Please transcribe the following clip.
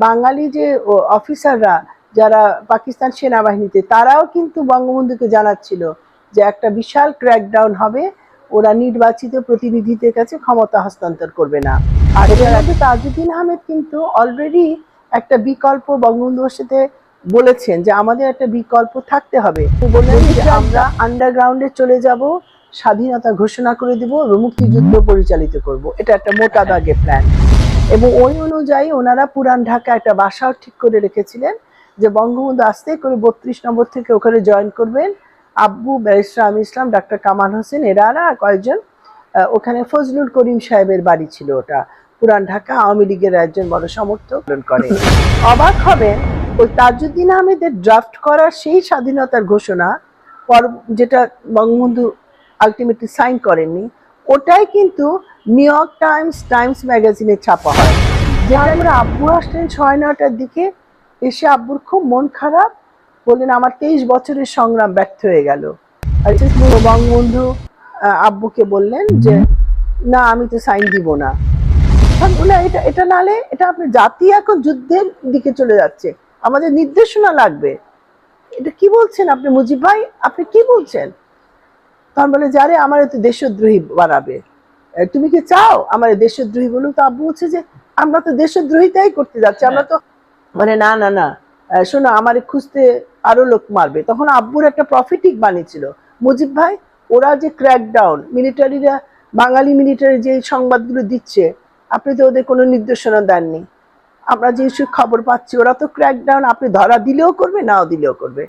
বাঙালি যে অফিসাররা যারা পাকিস্তান সেনাবাহিনীতে, তারাও কিন্তু বঙ্গবন্ধুকে জানাচ্ছিল যে একটা বিশাল ক্র্যাকডাউন হবে, ওরা নির্বাচিত প্রতিনিধিদের কাছে ক্ষমতা হস্তান্তর করবে না। আর এর আগে তাজউদ্দিন আহমেদ কিন্তু অলরেডি একটা বিকল্প বঙ্গবন্ধুর সাথে বলেছেন যে আমাদের একটা বিকল্প থাকতে হবে। বললেন যে আমরা আন্ডারগ্রাউন্ডে চলে যাব, স্বাধীনতা ঘোষণা করে দিব এবং মুক্তিযুদ্ধ পরিচালিত করব। এটা একটা মোটা দাগে প্ল্যান। এবং ওই অনুযায়ী ওনারা পুরান ঢাকা একটা বাসাও ঠিক করে রেখেছিলেন যে বঙ্গবন্ধু আস্তে করে 32 নম্বর থেকে ওখানে জয়েন করবেন। আব্বু, ব্যারিস্টার আমির ইসলাম, ডাক্তার কামাল হোসেন, এরা কয়েকজন ওখানে ফজলুল করিম সাহেবের বাড়ি ছিল ওটা। পুরান ঢাকা আওয়ামী লীগের একজন বড় সমর্থক করে। অবাক হবেন, ওই তাজউদ্দিন আহমেদের ড্রাফট করা সেই স্বাধীনতার ঘোষণা যেটা বঙ্গবন্ধু আলটিমেটলি সাইন করেননি, ওটাই কিন্তু নিউ ইয়র্ক টাইমস ম্যাগাজিনে ছাপা হয়। যেটা আমরা আব্বু আসলেন 6-9টার দিকে, এসে আব্বুর খুব মন খারাপ, বললেন আমার 23 বছরের সংগ্রাম ব্যর্থ হয়ে গেল। আর বঙ্গবন্ধু আব্বুকে বললেন যে না, আমি তো সাইন দিব না। এটা নালে এটা আপনি জাতি এখন যুদ্ধের দিকে চলে যাচ্ছে, আমাদের নির্দেশনা লাগবে। এটা কি বলছেন আপনি মুজিব ভাই, আপনি কি বলছেন? তখন বলে যারে আমার তো দেশদ্রোহী বানাবে, তুমি কি চাও আমার দেশদ্রোহী বলুন? তো আব্বু বলছে যে আমরা তো দেশদ্রোহিতাই করতে যাচ্ছি, আমরা তো মানে না না না, শোনো আমার খুঁজতে আরো লোক মারবে। তখন আব্বুর একটা প্রফিটিক বাণী ছিল, মুজিব ভাই ওরা যে ক্র্যাকডাউন, মিলিটারিরা, বাঙালি মিলিটারি যে সংবাদগুলো দিচ্ছে, আপনি তো ওদের কোনো নির্দেশনা দেননি। আমরা যে খবর পাচ্ছি ওরা তো ক্র্যাকডাউন আপনি ধরা দিলেও করবে, নাও দিলেও করবে।